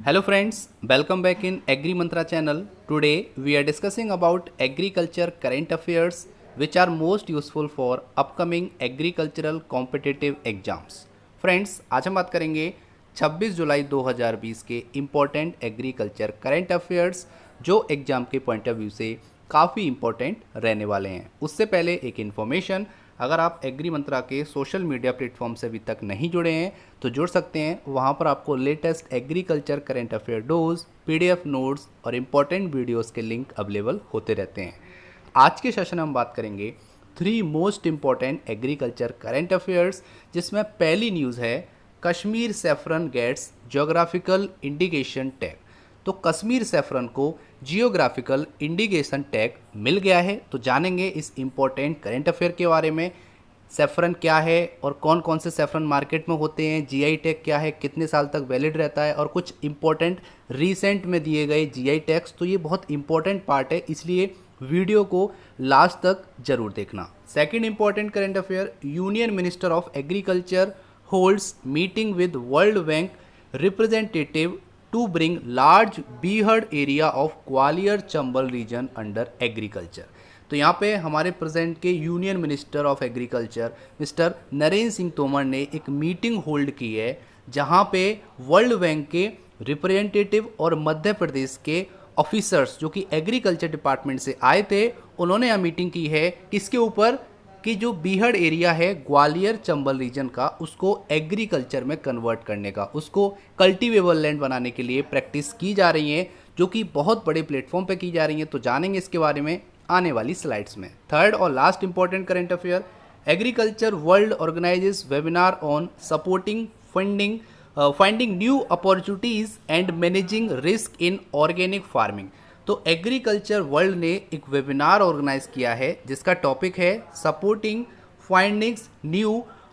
Hello friends, welcome back in Agri Mantra channel. Today we are discussing about agriculture current affairs which are most useful for upcoming agricultural competitive exams. Friends, आज हम बात करेंगे 26 जुलाई 2020 के important agriculture current affairs जो exam के point of view से काफ़ी important रहने वाले हैं। उससे पहले एक इन्फॉर्मेशन, अगर आप एग्री मंत्रा के सोशल मीडिया प्लेटफॉर्म से अभी तक नहीं जुड़े हैं तो जुड़ सकते हैं। वहाँ पर आपको latest agriculture current affair dose, PDF notes और इम्पोर्टेंट वीडियोस के लिंक अवेलेबल होते रहते हैं। आज के सेशन में हम बात करेंगे 3 most important agriculture current affairs, जिसमें पहली न्यूज़ है Kashmir saffron gets geographical indication tag. तो कश्मीर सैफरन को जियोग्राफिकल इंडिकेशन टैग मिल गया है। तो जानेंगे इस इम्पोर्टेंट करंट अफेयर के बारे में। सैफरन क्या है और कौन कौन से सैफरन मार्केट में होते हैं, जीआई टैग क्या है, कितने साल तक वैलिड रहता है और कुछ इम्पोर्टेंट रिसेंट में दिए गए जीआई टैग्स। तो ये बहुत इंपॉर्टेंट पार्ट है, इसलिए वीडियो को लास्ट तक जरूर देखना। Second important current affair, union minister of agriculture holds meeting with World Bank representative to bring large beeherd area of Gwalior Chambal region under agriculture. तो यहाँ पे हमारे प्रेजेंट के union minister of agriculture mister Narendra Singh Tomar ने एक मीटिंग होल्ड की है, जहाँ पे वर्ल्ड बैंक के रिप्रेजेंटेटिव और मध्य प्रदेश के ऑफिसर्स जो कि एग्रीकल्चर डिपार्टमेंट से आए थे, उन्होंने यह मीटिंग की है किसके ऊपर कि जो बीहड़ एरिया है ग्वालियर चंबल रीजन का, उसको एग्रीकल्चर में कन्वर्ट करने का, उसको कल्टीवेबल लैंड बनाने के लिए प्रैक्टिस की जा रही है, जो कि बहुत बड़े प्लेटफॉर्म पे की जा रही है। तो जानेंगे इसके बारे में आने वाली स्लाइड्स में। थर्ड और last important current affair, agriculture world organises webinar on supporting finding new opportunities and managing risk in organic farming. तो एग्रीकल्चर वर्ल्ड ने एक वेबिनार ऑर्गेनाइज किया है जिसका टॉपिक है supporting findings new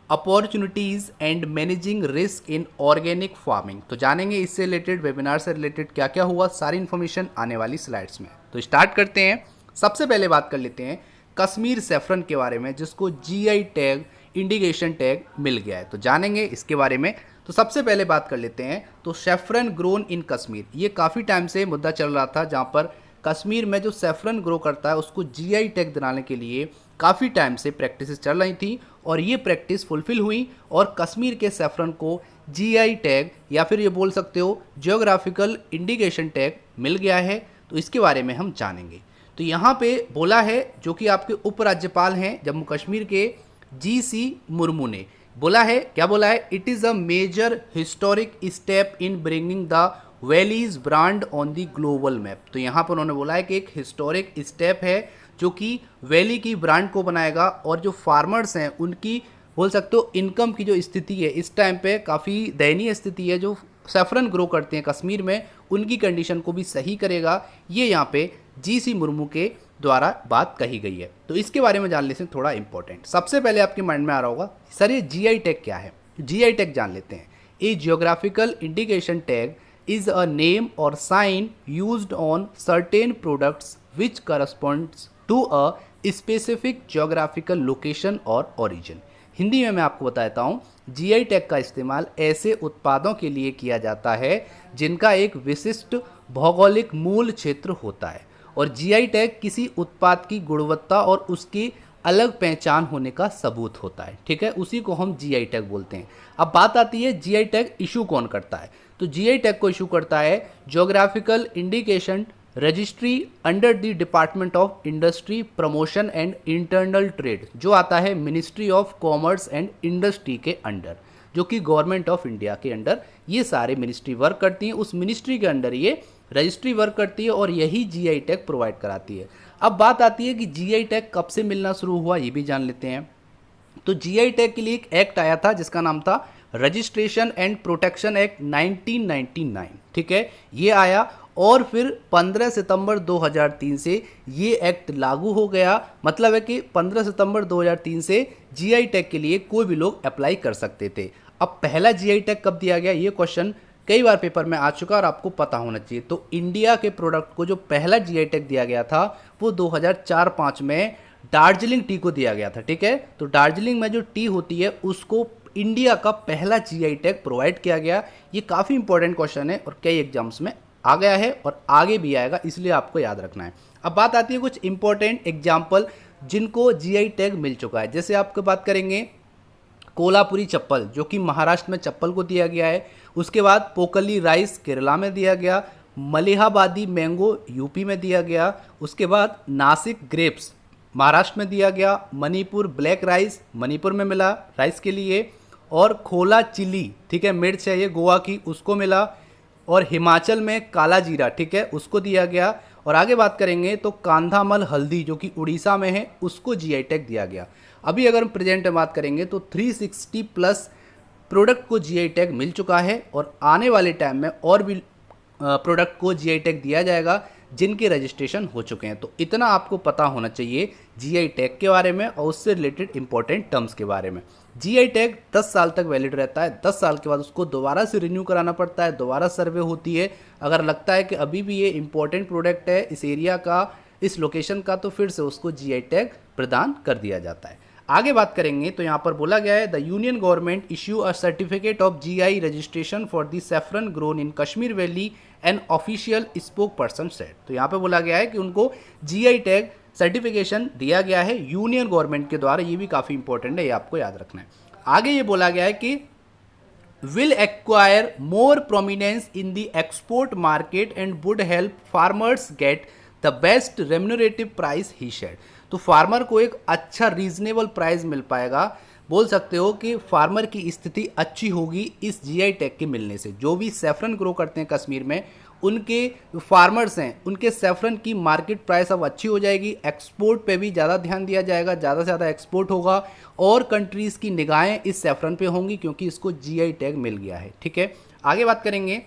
opportunities and managing risk in organic farming. तो जानेंगे इससे रिलेटेड, वेबिनार से रिलेटेड क्या क्या हुआ, सारी इन्फॉर्मेशन आने वाली स्लाइड्स में। तो स्टार्ट करते हैं। सबसे पहले बात कर लेते हैं कश्मीर सैफरन के बारे में, जिसको जीआई टैग इंडिकेशन टैग मिल गया है। तो जानेंगे इसके बारे में। तो सबसे पहले बात कर लेते हैं तो सैफरन ग्रोन इन कश्मीर, ये काफ़ी टाइम से मुद्दा चल रहा था, जहाँ पर कश्मीर में जो सैफरन ग्रो करता है उसको जीआई टैग दिलाने के लिए काफ़ी टाइम से प्रैक्टिसेस चल रही थी और ये प्रैक्टिस फुलफिल हुई और कश्मीर के सैफरन को जीआई टैग या फिर ये बोल सकते हो जियोग्राफिकल इंडिकेशन टैग मिल गया है। तो इसके बारे में हम जानेंगे। तो यहाँ पे बोला है, जो कि आपके उपराज्यपाल हैं जम्मू कश्मीर के जीसी मुर्मू ने बोला है, क्या बोला है, it is a major historic step in bringing the valley's brand on the global map. तो यहाँ पर उन्होंने बोला है कि एक हिस्टोरिक स्टेप है जो कि वैली की ब्रांड को बनाएगा और जो फार्मर्स हैं उनकी बोल सकते हो इनकम की जो स्थिति है इस टाइम पे काफ़ी दयनीय स्थिति है, जो सैफरन ग्रो करते हैं कश्मीर में, उनकी कंडीशन को भी सही करेगा। ये यहाँ पे जीसी मुर्मू के द्वारा बात कही गई है। तो इसके बारे में जान लेते हैं थोड़ा इंपॉर्टेंट। सबसे पहले आपके माइंड में आ रहा होगा सर ये जीआई टैग क्या है। जीआई टैग जान लेते हैं। A geographical indication tag is a name और sign used on certain products which corresponds to a specific geographical location और ओरिजिन। हिंदी में मैं आपको बताता हूँ, जीआई टैग का इस्तेमाल ऐसे उत्पादों के लिए किया जाता है जिनका एक विशिष्ट भौगोलिक मूल क्षेत्र होता है और जीआई टैग किसी उत्पाद की गुणवत्ता और उसकी अलग पहचान होने का सबूत होता है। ठीक है, उसी को हम जीआई टैग बोलते हैं। अब बात आती है जीआई टैग इशू कौन करता है। तो जीआई टैग को इशू करता है geographical indication registry under the department of industry promotion and internal trade, जो आता है ministry of commerce and industry के अंडर, जो कि गवर्नमेंट ऑफ इंडिया के अंडर ये सारे मिनिस्ट्री वर्क करती हैं। उस मिनिस्ट्री के अंडर ये रजिस्ट्री वर्क करती है और यही जीआई टैग प्रोवाइड कराती है। अब बात आती है कि जीआई टैग कब से मिलना शुरू हुआ, ये भी जान लेते हैं। तो जीआई टैग के लिए एक एक्ट आया था जिसका नाम था रजिस्ट्रेशन एंड प्रोटेक्शन एक्ट 1999। ठीक है, ये आया और फिर 15 सितंबर 2003 से ये एक्ट लागू हो गया। मतलब है कि 15 सितंबर 2003 से जीआई टैग के लिए कोई भी लोग अप्लाई कर सकते थे। अब पहला जीआई टैग कब दिया गया, ये क्वेश्चन कई बार पेपर में आ चुका और आपको पता होना चाहिए। तो इंडिया के प्रोडक्ट को जो पहला जीआई टैग दिया गया था वो 2004-05 में दार्जिलिंग टी को दिया गया था। ठीक है, तो दार्जिलिंग में जो टी होती है उसको इंडिया का पहला जीआई टैग प्रोवाइड किया गया? ये काफ़ी इंपॉर्टेंट क्वेश्चन है और कई एग्जाम्स में आ गया है और आगे भी आएगा, इसलिए आपको याद रखना है। अब बात आती है कुछ इंपॉर्टेंट एग्जाम्पल जिनको जीआई टैग मिल चुका है। जैसे आपको बात करेंगे कोल्हापुरी चप्पल, जो कि महाराष्ट्र में चप्पल को दिया गया है। उसके बाद पोकली राइस केरला में दिया गया, मलिहाबादी मैंगो यूपी में दिया गया। उसके बाद नासिक ग्रेप्स महाराष्ट्र में दिया गया, मणिपुर ब्लैक राइस मणिपुर में मिला राइस के लिए, और खोला चिली, ठीक है, मिर्च है ये गोवा की, उसको मिला, और हिमाचल में काला जीरा, ठीक है, उसको दिया गया। और आगे बात करेंगे तो कांधामल हल्दी जो कि उड़ीसा में है, उसको जीआई टैग दिया गया। अभी अगर हम प्रेजेंट में बात करेंगे तो 360 प्लस प्रोडक्ट को जीआई टैग मिल चुका है और आने वाले टाइम में और भी प्रोडक्ट को जीआई टैग दिया जाएगा जिनके रजिस्ट्रेशन हो चुके हैं। तो इतना आपको पता होना चाहिए जीआई टैग के बारे में और उससे रिलेटेड इंपॉर्टेंट टर्म्स के बारे में। जीआई टैग 10 साल तक वैलिड रहता है। 10 साल के बाद उसको दोबारा से रिन्यू कराना पड़ता है, दोबारा सर्वे होती है। अगर लगता है कि अभी भी ये इंपॉर्टेंट प्रोडक्ट है इस एरिया का, इस लोकेशन का, तो फिर से उसको जीआई टैग प्रदान कर दिया जाता है। आगे बात करेंगे तो यहाँ पर बोला गया है the union government issue a certificate of GI registration for the saffron grown in Kashmir valley and official spoke person said. तो यहाँ पे बोला गया है कि उनको जीआई टैग सर्टिफिकेशन दिया गया है यूनियन गवर्नमेंट के द्वारा। ये भी काफ़ी इंपॉर्टेंट है, ये आपको याद रखना है। आगे ये बोला गया है कि will acquire more prominence in the export market and would help farmers get the best remunerative price, he said। तो फार्मर को एक अच्छा रीजनेबल प्राइस मिल पाएगा। बोल सकते हो कि फार्मर की स्थिति अच्छी होगी इस जीआई टैग के मिलने से। जो भी सैफरन ग्रो करते हैं कश्मीर में, उनके फार्मर्स हैं, उनके सैफरन की मार्केट प्राइस अब अच्छी हो जाएगी। एक्सपोर्ट पे भी ज़्यादा ध्यान दिया जाएगा, ज़्यादा से ज़्यादा एक्सपोर्ट होगा और कंट्रीज़ की निगाहें इस सैफरन पे होंगी क्योंकि इसको जीआई टैग मिल गया है। ठीक है, आगे बात करेंगे।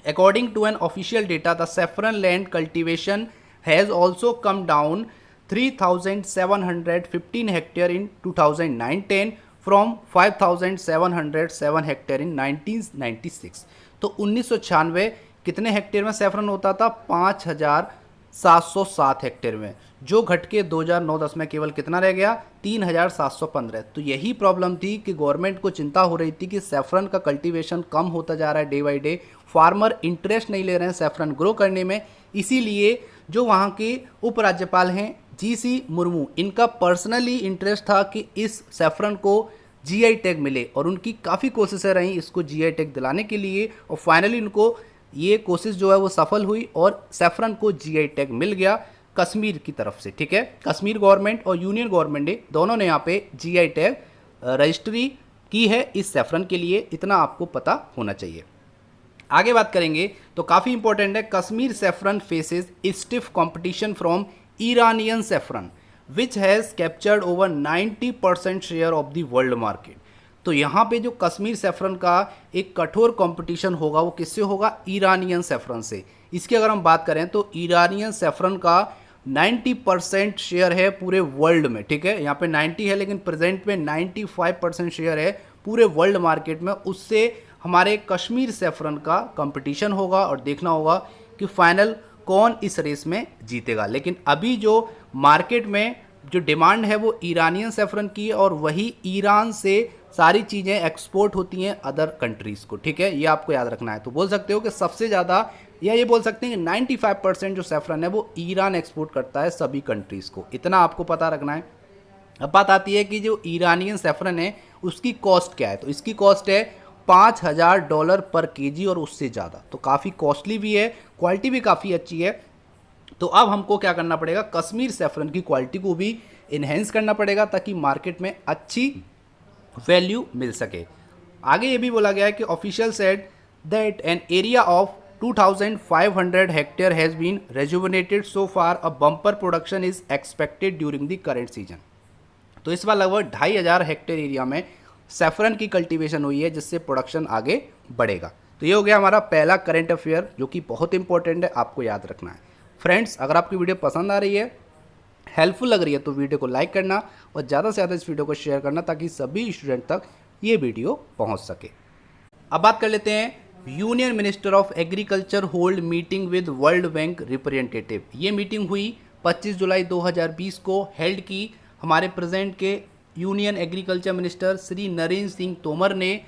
According to an official data the saffron land cultivation has also come down 3,715 hectare in 2009-10 from 5,707 hectare in 1996। तो 1996 कितने हेक्टेयर में सैफरन होता था? 5,707 हेक्टेयर में, जो घट के 2009-10 में केवल कितना रह गया? 3,715। तो यही प्रॉब्लम थी कि गवर्नमेंट को चिंता हो रही थी कि सैफरन का कल्टीवेशन कम होता जा रहा है day by day, farmer interest नहीं ले रहे हैं सैफरन ग्रो करने में। इसीलिए जो वहाँ के उपराज्यपाल हैं जीसी मुर्मू, इनका पर्सनली इंटरेस्ट था कि इस सैफरन को जीआई टैग मिले और उनकी काफ़ी कोशिशें रहीं इसको जीआई टैग दिलाने के लिए और फाइनली उनको ये कोशिश जो है वो सफल हुई और सैफरन को जीआई टैग मिल गया कश्मीर की तरफ से। ठीक है, कश्मीर गवर्नमेंट और यूनियन गवर्नमेंट ने दोनों ने यहाँ पे जीआई टैग रजिस्ट्री की है इस सैफरन के लिए। इतना आपको पता होना चाहिए। आगे बात करेंगे तो काफ़ी इंपॉर्टेंट है। Kashmir saffron faces stiff competition from Iranian saffron which has captured over 90% share of the world market. तो यहाँ पे जो कश्मीर सैफरन का एक कठोर कंपटीशन होगा वो किससे होगा? ईरानियन सैफरन से। इसकी अगर हम बात करें तो ईरानियन सैफरन का 90% शेयर है पूरे वर्ल्ड में। ठीक है, यहाँ पे 90 है लेकिन प्रेजेंट में 95% शेयर है पूरे वर्ल्ड मार्केट में। उससे हमारे कश्मीर सैफरन का कंपटीशन होगा और देखना होगा कि फाइनल कौन इस रेस में जीतेगा। लेकिन अभी जो मार्केट में जो डिमांड है वो ईरानियन सैफरन की है और वही ईरान से सारी चीज़ें एक्सपोर्ट होती हैं अदर कंट्रीज़ को। ठीक है, ये आपको याद रखना है। तो बोल सकते हो कि सबसे ज़्यादा, या ये बोल सकते हैं कि 95% जो सैफरन है वो ईरान एक्सपोर्ट करता है सभी कंट्रीज़ को। इतना आपको पता रखना है। अब बात आती है कि जो ईरानियन सैफरन है उसकी कॉस्ट क्या है। तो इसकी कॉस्ट है $5,000 पर केजी और उससे ज़्यादा। तो काफ़ी कॉस्टली भी है, क्वालिटी भी काफ़ी अच्छी है। तो अब हमको क्या करना पड़ेगा? कश्मीर सैफरन की क्वालिटी को भी इन्हेंस करना पड़ेगा ताकि मार्केट में अच्छी वैल्यू मिल सके। आगे ये भी बोला गया है कि official said that an area of 2,500 hectare has been rejuvenated so far, a bumper production is expected during the current season. तो इस बार लगभग 2,500 हेक्टेयर एरिया में सैफरन की कल्टीवेशन हुई है जिससे प्रोडक्शन आगे बढ़ेगा। तो ये हो गया हमारा पहला करंट अफेयर जो कि बहुत इंपॉर्टेंट है, आपको याद रखना है। फ्रेंड्स, अगर आपकी वीडियो पसंद आ रही है, हेल्पफुल लग रही है तो वीडियो को लाइक करना और ज़्यादा से ज़्यादा इस वीडियो को शेयर करना ताकि सभी स्टूडेंट तक ये वीडियो पहुंच सके। अब बात कर लेते हैं union minister of agriculture hold meeting with World Bank representative. ये मीटिंग हुई 25 जुलाई 2020 को हेल्ड की हमारे प्रेजेंट के union agriculture minister Shri Narendra Singh Tomar ने,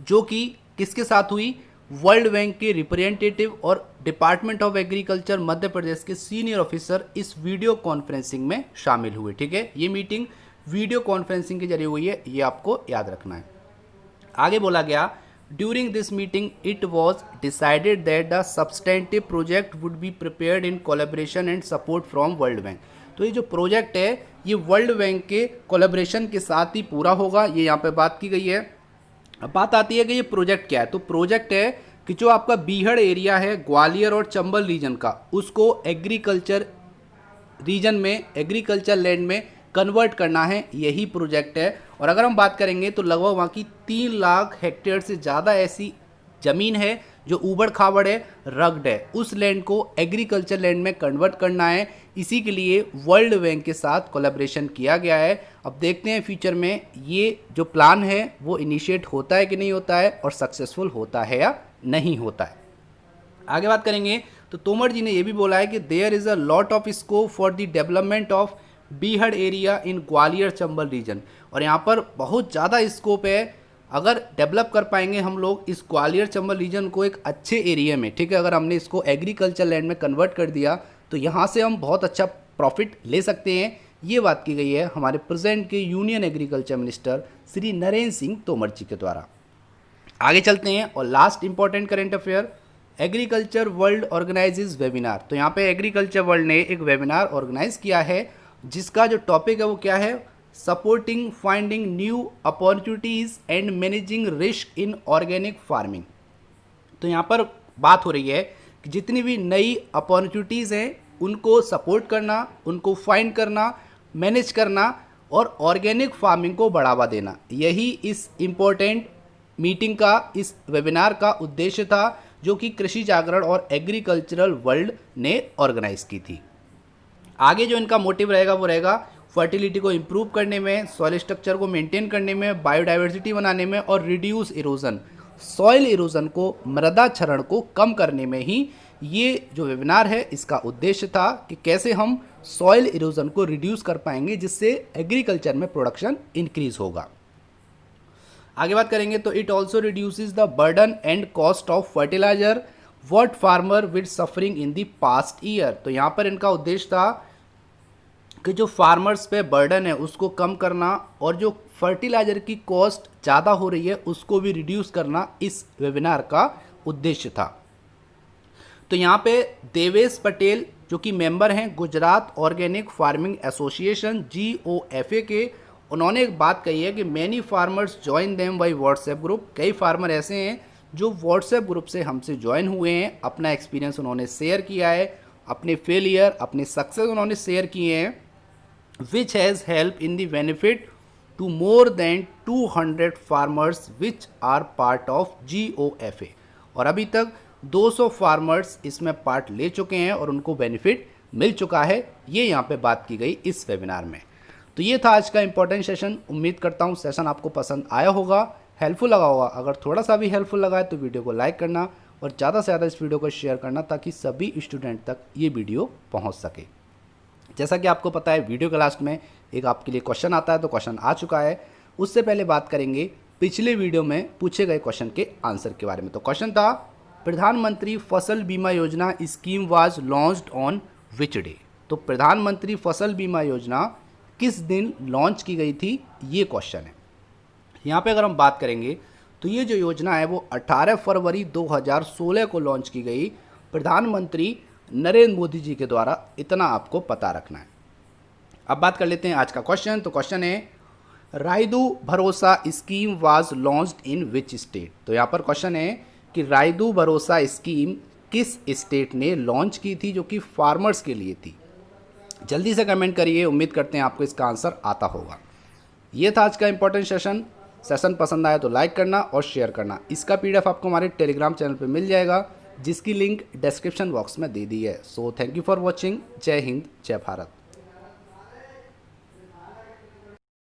जो कि किसके साथ हुई, वर्ल्ड बैंक के रिप्रेजेंटेटिव और department of agriculture Madhya Pradesh के सीनियर ऑफिसर इस वीडियो कॉन्फ्रेंसिंग में शामिल हुए। ठीक है, ये मीटिंग वीडियो कॉन्फ्रेंसिंग के जरिए हुई है, ये आपको याद रखना है। आगे बोला गया, during this meeting it was decided that the substantive project would be prepared in collaboration and support from world bank. तो ये जो प्रोजेक्ट है ये वर्ल्ड बैंक के कोलैबोरेशन के साथ ही पूरा होगा, ये यहाँ पे बात की गई है। अब बात आती है कि ये प्रोजेक्ट क्या है। तो प्रोजेक्ट है कि जो आपका बीहड़ एरिया है ग्वालियर और चंबल रीजन का, उसको एग्रीकल्चर रीजन में, एग्रीकल्चर लैंड में कन्वर्ट करना है, यही प्रोजेक्ट है। और अगर हम बात करेंगे तो लगभग वहाँ की 3 लाख हेक्टेयर से ज़्यादा ऐसी ज़मीन है जो ऊबड़ खाबड़ है, रग्ड है, उस लैंड को एग्रीकल्चर लैंड में कन्वर्ट करना है। इसी के लिए वर्ल्ड बैंक के साथ कोलैबोरेशन किया गया है। अब देखते हैं फ्यूचर में ये जो प्लान है वो इनिशिएट होता है कि नहीं होता है, और सक्सेसफुल होता है या नहीं होता है। आगे बात करेंगे तो तोमर जी ने यह भी बोला है कि there is a lot of scope for the development of beehad area in Gwalior Chambal region. और यहाँ पर बहुत ज़्यादा स्कोप है, अगर डेवलप कर पाएंगे हम लोग इस ग्वालियर चंबल रीजन को एक अच्छे एरिया में, ठीक है, अगर हमने इसको एग्रीकल्चर लैंड में कन्वर्ट कर दिया तो यहाँ से हम बहुत अच्छा प्रॉफिट ले सकते हैं। ये बात की गई है हमारे प्रेजेंट के union agriculture minister Shri Narendra Singh Tomar ji के द्वारा। आगे चलते हैं और last important current affair, agriculture world organises webinar. तो यहाँ पे एग्रीकल्चर वर्ल्ड ने एक वेबिनार ऑर्गेनाइज किया है जिसका जो टॉपिक है वो क्या है, supporting finding new opportunities and managing risk in organic farming. तो यहाँ पर बात हो रही है कि जितनी भी नई अपॉर्चुनिटीज़ हैं उनको सपोर्ट करना, उनको फाइंड करना, मैनेज करना और ऑर्गेनिक फार्मिंग को बढ़ावा देना, यही इस इम्पोर्टेंट मीटिंग का, इस वेबिनार का उद्देश्य था, जो कि कृषि जागरण और एग्रीकल्चरल वर्ल्ड ने ऑर्गेनाइज की थी। आगे जो इनका मोटिव रहेगा वो रहेगा फर्टिलिटी को इम्प्रूव करने में, सॉइल स्ट्रक्चर को मेंटेन करने में, बायोडाइवर्सिटी बनाने में और रिड्यूस इरोजन, सॉइल इरोजन को, मृदा क्षरण को कम करने में ही ये जो वेबिनार है इसका उद्देश्य था कि कैसे हम सॉइल इरोजन को रिड्यूस कर पाएंगे जिससे एग्रीकल्चर में प्रोडक्शन इंक्रीज होगा। आगे बात करेंगे तो it also reduces the burden and cost of fertiliser what farmer with suffering in the past year. तो यहाँ पर इनका उद्देश्य था कि जो फार्मर्स पे बर्डन है उसको कम करना और जो फर्टिलाइजर की कॉस्ट ज़्यादा हो रही है उसको भी रिड्यूस करना इस वेबिनार का उद्देश्य था। तो यहाँ पे देवेश पटेल जो कि मेंबर हैं Gujarat organic farming association GOFA के, उन्होंने एक बात कही है कि many farmers join them by WhatsApp group. कई फार्मर ऐसे हैं जो व्हाट्सएप ग्रुप से हमसे ज्वाइन हुए हैं, अपना एक्सपीरियंस उन्होंने शेयर किया है, अपने फेलियर, अपने सक्सेस उन्होंने शेयर किए हैं, which has helped in the benefit to more than 200 farmers which are part of GOFA। और अभी तक 200 फार्मर्स इसमें पार्ट ले चुके हैं और उनको बेनिफिट मिल चुका है, ये यहाँ पे बात की गई इस वेबिनार में। तो ये था आज का इंपॉर्टेंट सेशन। उम्मीद करता हूँ सेशन आपको पसंद आया होगा, हेल्पफुल लगा होगा। अगर थोड़ा सा भी हेल्पफुल लगा है तो वीडियो को लाइक करना और ज़्यादा से ज़्यादा इस वीडियो को शेयर करना ताकि सभी स्टूडेंट तक ये वीडियो पहुँच सके। जैसा कि आपको पता है वीडियो के लास्ट में एक आपके लिए क्वेश्चन आता है, तो क्वेश्चन आ चुका है। उससे पहले बात करेंगे पिछले वीडियो में पूछे गए क्वेश्चन के आंसर के बारे में। तो क्वेश्चन था प्रधानमंत्री फसल बीमा योजना scheme was launched on which day. तो प्रधानमंत्री फसल बीमा योजना किस दिन लॉन्च की गई थी, ये क्वेश्चन है। यहाँ पे अगर हम बात करेंगे तो ये जो योजना है वो 18 फरवरी 2016 को लॉन्च की गई प्रधानमंत्री नरेंद्र मोदी जी के द्वारा, इतना आपको पता रखना है। अब बात कर लेते हैं आज का क्वेश्चन। तो क्वेश्चन है रायदू भरोसा scheme was launched in which state. तो यहाँ पर क्वेश्चन है कि रायदू भरोसा स्कीम किस स्टेट ने लॉन्च की थी जो कि फार्मर्स के लिए थी। जल्दी से कमेंट करिए, उम्मीद करते हैं आपको इसका आंसर आता होगा। ये था आज का इंपॉर्टेंट सेशन पसंद आया तो लाइक करना और शेयर करना। इसका PDF आपको हमारे टेलीग्राम चैनल पे मिल जाएगा जिसकी लिंक डिस्क्रिप्शन बॉक्स में दे दी है। So thank you for watching. जय हिंद, जय भारत।